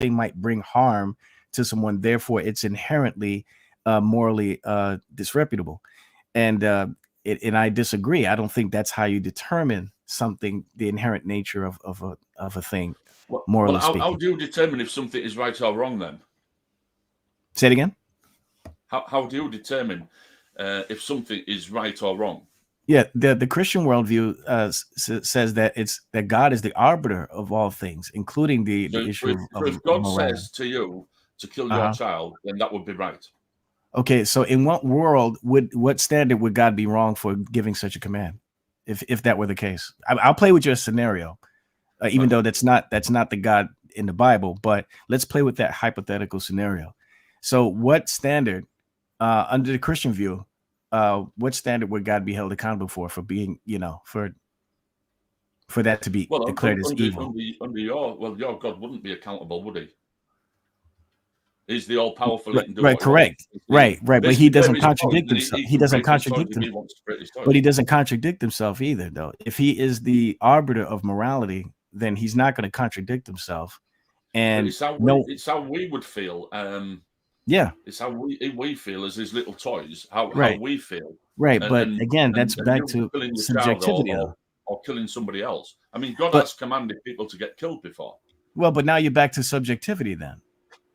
thing might bring harm to someone. Therefore, it's inherently morally disreputable. And and I disagree. I don't think that's how you determine something, the inherent nature of a thing, Well, morally how speaking. do you determine if something is right or wrong then? Say it again. How do you determine if something is right or wrong? Yeah, the Christian worldview says that it's that God is the arbiter of all things, including the issue So if of God morality. says to you to kill your Uh-huh. child, then that would be right. Okay, so in what standard would God be wrong for giving such a command, if that were the case? I'll play with your scenario, even though that's not the God in the Bible. But let's play with that hypothetical scenario. So, what standard, under the Christian view, what standard would God be held accountable for being, for that to be Well, declared as evil? under your God wouldn't be accountable, would he? He's the all-powerful. He Right, can do right, what he wants. correct. Right. But he Basically, where doesn't his toys, contradict and himself. he He can doesn't break his toys contradict if he himself. wants to break his But toys. he doesn't contradict himself either, though. If he is the arbiter of morality, then he's not going to contradict himself. But And no, it's how we would feel. yeah, It's how we feel as his little toys. How right, we feel, right. and But and again, that's and back you to killing your child subjectivity, though. or killing somebody else. I mean, God But has commanded people to get killed before. but now you're back to subjectivity then.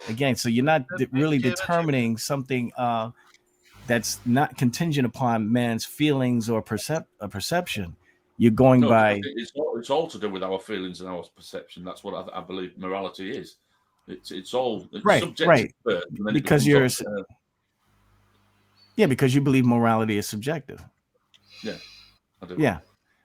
Again, so you're not really determining something that's not contingent upon man's feelings or perception. You're going No, because by it's all to do with our feelings and our perception. That's what I believe morality is. It's right, subjective right, first, and then it because becomes yeah, because you believe morality is subjective. yeah, I do. Yeah.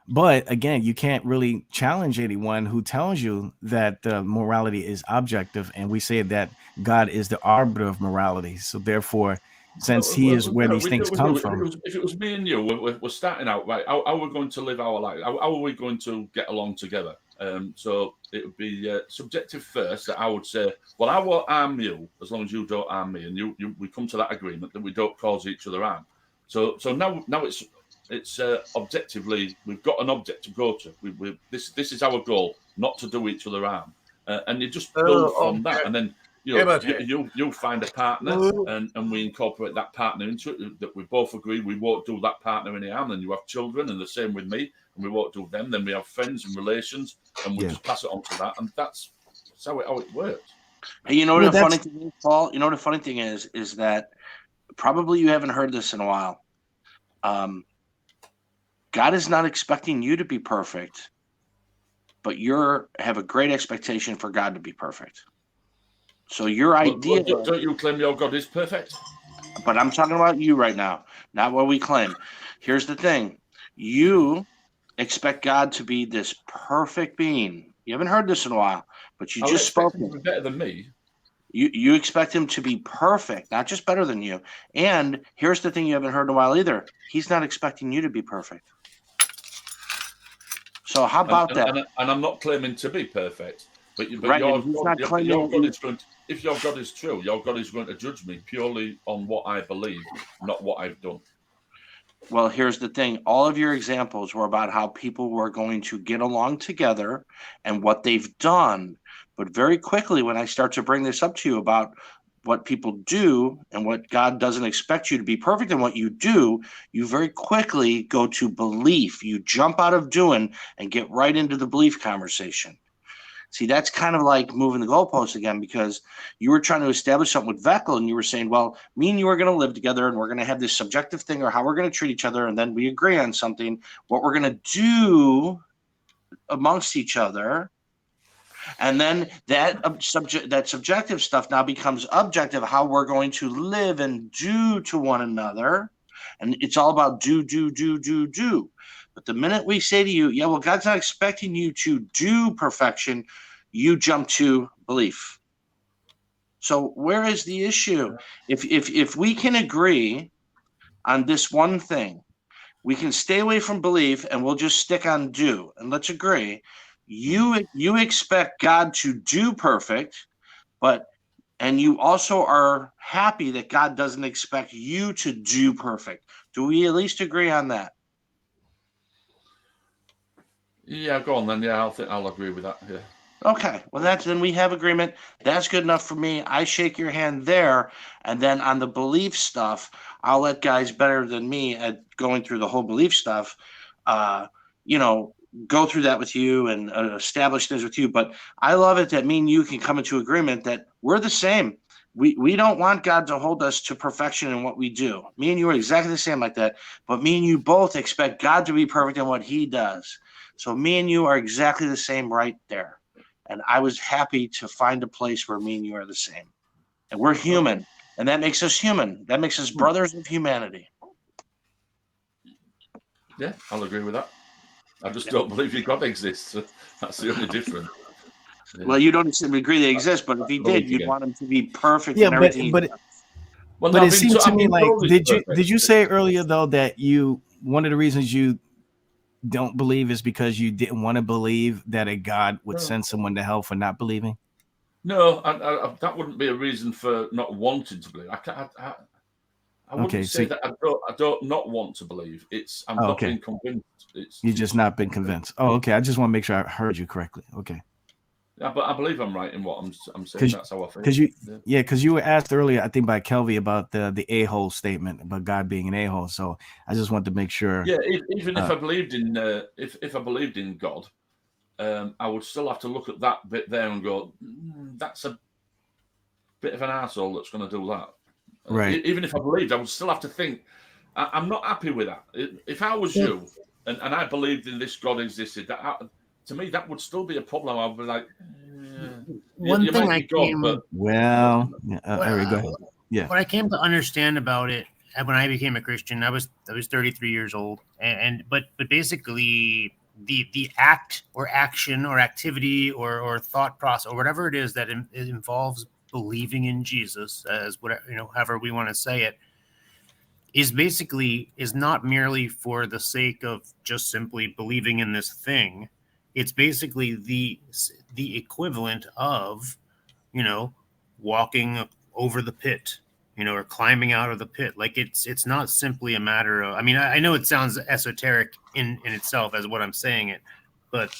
But again, you can't really challenge anyone who tells you that morality is objective. And we say that God is the arbiter of morality. So therefore, since he is where these We things do. come If from. it was me and you, we're starting out right. How are we going to live our life? How are we going to get along together? So it would be subjective first. That I would say, well, I won't harm you as long as you don't harm me, and we come to that agreement that we don't cause each other harm. So now it's objectively we've got an object to go to. This is our goal, not to do each other harm, and you just build from that, and then you find a partner, and we incorporate that partner into it. That we both agree we won't do that partner any harm. Then you have children, and the same with me, and we won't do them. Then we have friends and relations, and we just pass it on to that, and that's how it works. Hey, you know what the funny thing is, Paul? You know what the funny thing is that probably you haven't heard this in a while. God is not expecting you to be perfect, but have a great expectation for God to be perfect. So your idea... don't you claim your God is perfect? But I'm talking about you right now, not what we claim. Here's the thing. You expect God to be this perfect being. You haven't heard this in a while, but you just spoke. Him to be better than me. You expect him to be perfect, not just better than you. And here's the thing you haven't heard in a while either. He's not expecting you to be perfect. So how about that? And I'm not claiming to be perfect, but your God is going to, if your God is true, your God is going to judge me purely on what I believe, not what I've done. Well, here's the thing. All of your examples were about how people were going to get along together and what they've done. But very quickly, when I start to bring this up to you about what people do and what God doesn't expect you to be perfect in what you do, you very quickly go to belief. You jump out of doing and get right into the belief conversation. See, that's kind of like moving the goalposts again, because you were trying to establish something with Veckel, and you were saying, well, me and you are going to live together, and we're going to have this subjective thing or how we're going to treat each other, and then we agree on something, what we're going to do amongst each other. And then that subjective stuff now becomes objective, how we're going to live and do to one another. And it's all about do. But the minute we say to you, yeah, well, God's not expecting you to do perfection, you jump to belief. So where is the issue? If we can agree on this one thing, we can stay away from belief and we'll just stick on do. And let's agree. You expect God to do perfect, and you also are happy that God doesn't expect you to do perfect. Do we at least agree on that? Yeah, go on then. Yeah, I'll agree with that. Yeah. Okay, well then we have agreement. That's good enough for me. I shake your hand there, and then on the belief stuff, I'll let guys better than me at going through the whole belief stuff, uh, you know, go through that with you and establish things with you. But I love it that me and you can come into agreement that we're the same. We don't want God to hold us to perfection in what we do. Me and you are exactly the same like that, but me and you both expect God to be perfect in what He does. So me and you are exactly the same right there. And I was happy to find a place where me and you are the same. And we're human. And that makes us human. That makes us brothers of humanity. Yeah, I'll agree with that. I just don't believe your God exists. That's the only difference. Yeah. Well, you don't agree they exist, but if he did, you'd want him to be perfect in everything he does. Well, but no, it seemed to me like did did you say earlier though that one of the reasons you don't believe is because you didn't want to believe that a God would send someone to hell for not believing? No, that wouldn't be a reason for not wanting to believe. I wouldn't say that I don't not want to believe. I'm not being convinced. You've just not been convinced. Oh, okay. I just want to make sure I heard you correctly. Okay. Yeah, but I believe I'm right in what I'm saying. That's how I feel. Because you were asked earlier, I think by Kelvy about the a-hole statement about God being an a-hole. So I just wanted to make sure. Yeah, even if I believed in if I believed in God, I would still have to look at that bit there and go, that's a bit of an asshole that's going to do that. Right. Even if I believed, I would still have to think, I'm not happy with that. If I was you and I believed in this God existed, to me, that would still be a problem. I'd be like, one thing I came, go ahead. Yeah. What I came to understand about it when I became a Christian, I was 33 years old, but basically the act or action or activity or thought process or whatever it is that it involves believing in Jesus, as whatever, however we want to say it, is not merely for the sake of just simply believing in this thing. It's basically the equivalent of, walking over the pit, or climbing out of the pit. Like it's not simply a matter of, I know it sounds esoteric in itself as what I'm saying it, but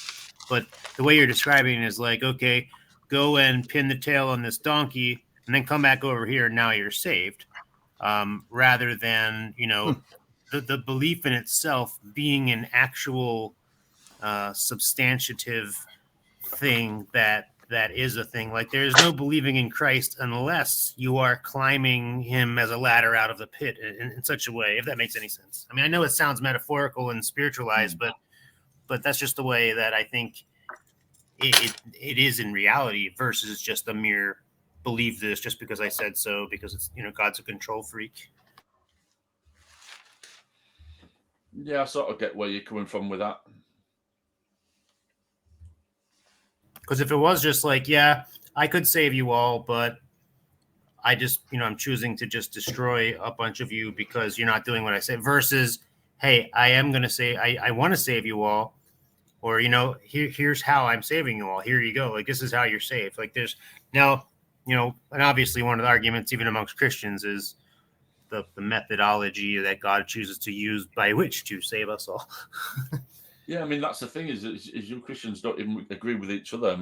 the way you're describing it is like, okay, go and pin the tail on this donkey and then come back over here and now you're saved. Rather than, the belief in itself being an actual substantive thing that is a thing. Like there's no believing in Christ unless you are climbing him as a ladder out of the pit in such a way, if that makes any sense. I know it sounds metaphorical and spiritualized, but that's just the way that I think it is in reality versus just a mere believe this just because I said so, because it's, God's a control freak. Yeah, I sort of get where you're coming from with that. Because if it was just like, yeah, I could save you all, but I just, I'm choosing to just destroy a bunch of you because you're not doing what I say, versus, hey, I am going to say, I want to save you all, or, here's how I'm saving you all. Here you go. Like, this is how you're saved. Like there's now, and obviously one of the arguments even amongst Christians is the methodology that God chooses to use by which to save us all. Yeah, that's the thing is you Christians don't even agree with each other.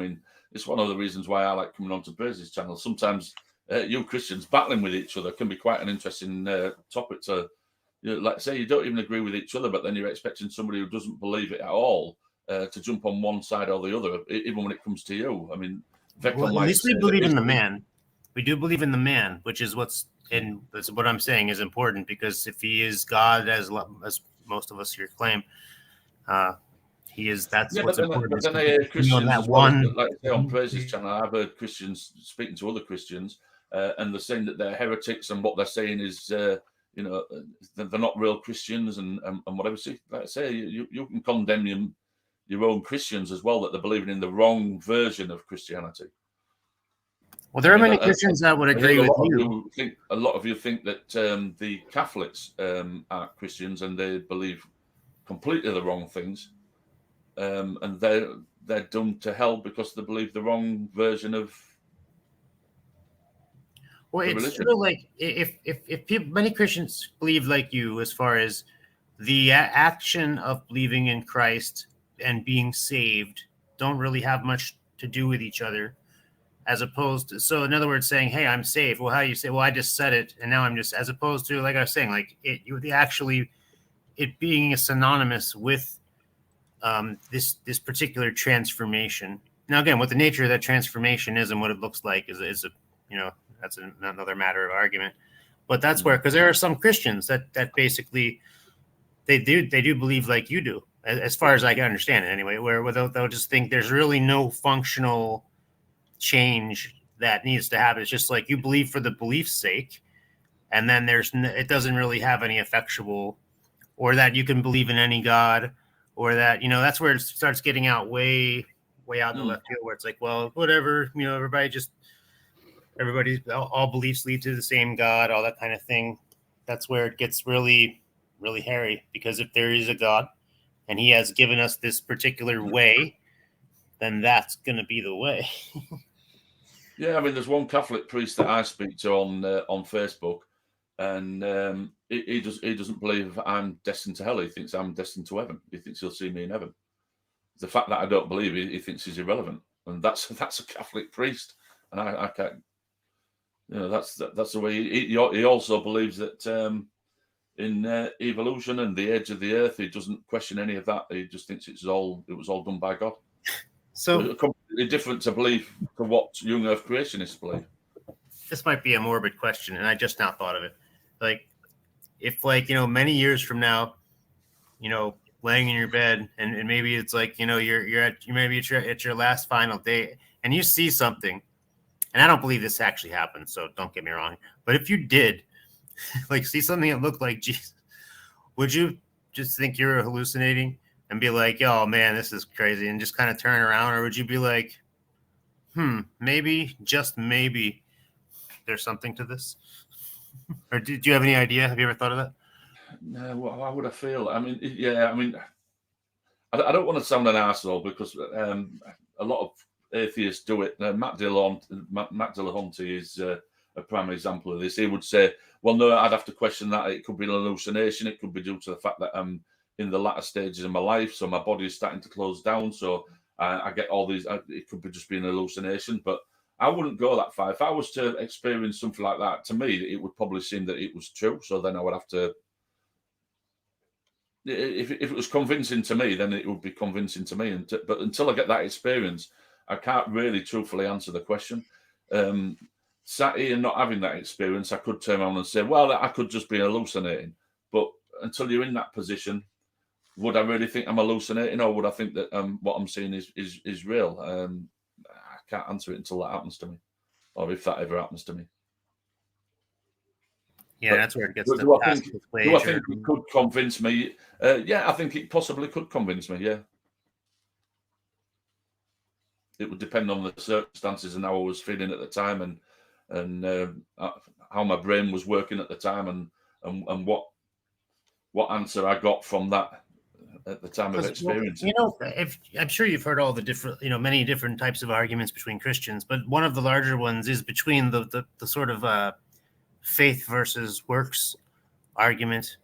It's one of the reasons why I like coming on to Brazy's channel. Sometimes you Christians battling with each other can be quite an interesting topic to, like say you don't even agree with each other, but then you're expecting somebody who doesn't believe it at all to jump on one side or the other, even when it comes to you. At least we believe in the man. We do believe in the man, which is that's what I'm saying is important, because if he is God, as most of us here claim, he is. That's what's important. But then I hear Christians as well, like I say on Brazy's channel, I've heard Christians speaking to other Christians, and they're saying that they're heretics, and what they're saying is, they're not real Christians, and whatever. See, like I say, you can condemn your own Christians as well, that they're believing in the wrong version of Christianity. Well, there are many Christians that would agree with you. A lot of you think that the Catholics are Christians and they believe completely the wrong things, and they're doomed to hell because they believe the wrong version of. Well, it's true. Like if people, many Christians believe like you, as far as the action of believing in Christ and being saved, don't really have much to do with each other, as opposed to, so in other words, saying, hey, I'm saved. Well, how do you say, well, I just said it, and now I'm just, as opposed to, like I was saying, like it being synonymous with this particular transformation. Now, again, what the nature of that transformation is and what it looks like is a, that's another matter of argument. But that's where, because there are some Christians that basically they do believe like you do, as far as I can understand it anyway, where they'll just think there's really no functional change that needs to happen. It's just like you believe for the belief's sake, and then it doesn't really have any effectual, or that you can believe in any God, or that, that's where it starts getting out way out in the left field, where it's like, well, whatever, all beliefs lead to the same God, all that kind of thing. That's where it gets really, really hairy, because if there is a God and he has given us this particular way, then that's going to be the way. Yeah, I mean, there's one Catholic priest that I speak to on Facebook, and he doesn't believe I'm destined to hell. He thinks I'm destined to heaven. He thinks he'll see me in heaven. The fact that I don't believe he thinks is irrelevant, and that's a Catholic priest, and I can't. That's the way he also believes that in evolution and the age of the earth, he doesn't question any of that. He just thinks it was all done by God. So completely different to belief to what young Earth creationists believe. This might be a morbid question, and I just now thought of it. Like, if many years from now, laying in your bed, and maybe it's like, you're at your last final day, and you see something, and I don't believe this actually happened, so don't get me wrong. But if you did, see something that looked like Jesus, would you just think you're hallucinating and be like, oh man, this is crazy, and just kind of turn around? Or would you be like, maybe, just maybe, there's something to this? Or did you have any idea? Have you ever thought of that? No, how would I feel? I mean, yeah, I mean, I don't want to sound an arsehole, because a lot of atheists do it. Matt Dillahunty is a prime example of this. He would say, well, no, I'd have to question that. It could be an hallucination. It could be due to the fact that I'm in the latter stages of my life, so my body is starting to close down. So I get all these. It could be just be an hallucination, but I wouldn't go that far. If I was to experience something like that, to me, it would probably seem that it was true. So then I would have to. If it was convincing to me, then it would be convincing to me. But until I get that experience, I can't really truthfully answer the question. Sat here not having that experience, I could turn around and say, well, I could just be hallucinating. But until you're in that position, would I really think I'm hallucinating, or would I think that what I'm seeing is real? I can't answer it until that happens to me, or if that ever happens to me. Yeah, that's where it gets do I think it could convince me? Yeah, I think it possibly could convince me, yeah. It would depend on the circumstances and how I was feeling at the time, and how my brain was working at the time, and what answer I got from that at the time of experience. I'm sure you've heard all the different, many different types of arguments between Christians, but one of the larger ones is between the sort of faith versus works argument,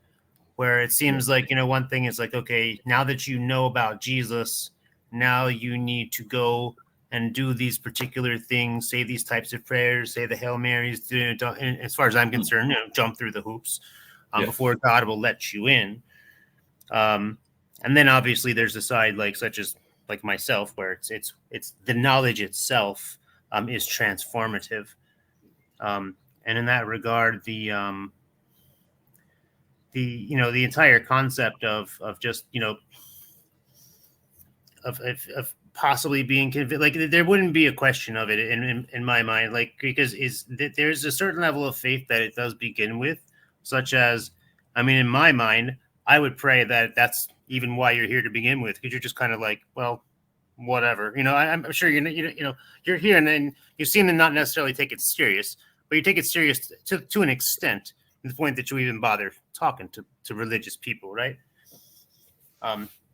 where it seems like, one thing is like, okay, now that you know about Jesus, now you need to go and do these particular things, say these types of prayers, say the Hail Marys, as far as I'm concerned, jump through the hoops before God will let you in. And then obviously there's a side such as myself, where it's the knowledge itself is transformative. And in that regard, the entire concept of just of possibly being convinced, there wouldn't be a question of it in my mind, because there's a certain level of faith that it does begin with, such as, I mean, in my mind, I would pray that that's even why you're here to begin with, because you're just kind of like, well, whatever, I'm sure you're here, and then you seem to not necessarily take it serious, but you take it serious to an extent, to the point that you even bother talking to religious people, right?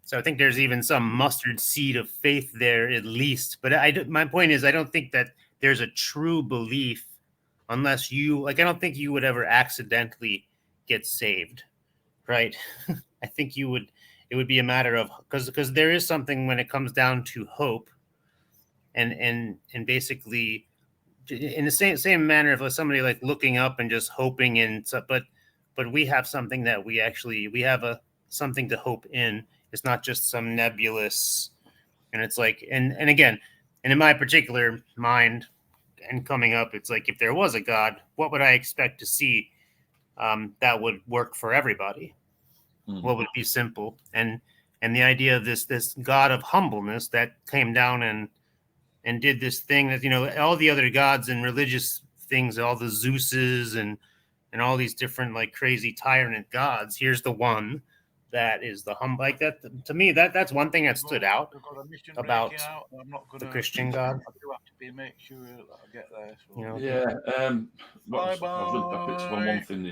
So I think there's even some mustard seed of faith there, at least. But my point is, I don't think that there's a true belief unless you, I don't think you would ever accidentally get saved, right? I think it would be a matter of, because there is something when it comes down to hope, and basically in the same manner of somebody like looking up and just hoping in, but we have something that we have something to hope in. It's not just some nebulous, and it's like, and again, and in my particular mind and coming up, it's like, if there was a God, what would I expect to see that would work for everybody? What would be simple? And the idea of this God of humbleness that came down and did this thing that, all the other gods and religious things, all the Zeuses and all these different like crazy tyrant gods. Here's the one that is the humble, like that. To me, that's one thing that stood out about the Christian God. I do have to make sure that I get there. So. Yeah. I was going to pick up on one thing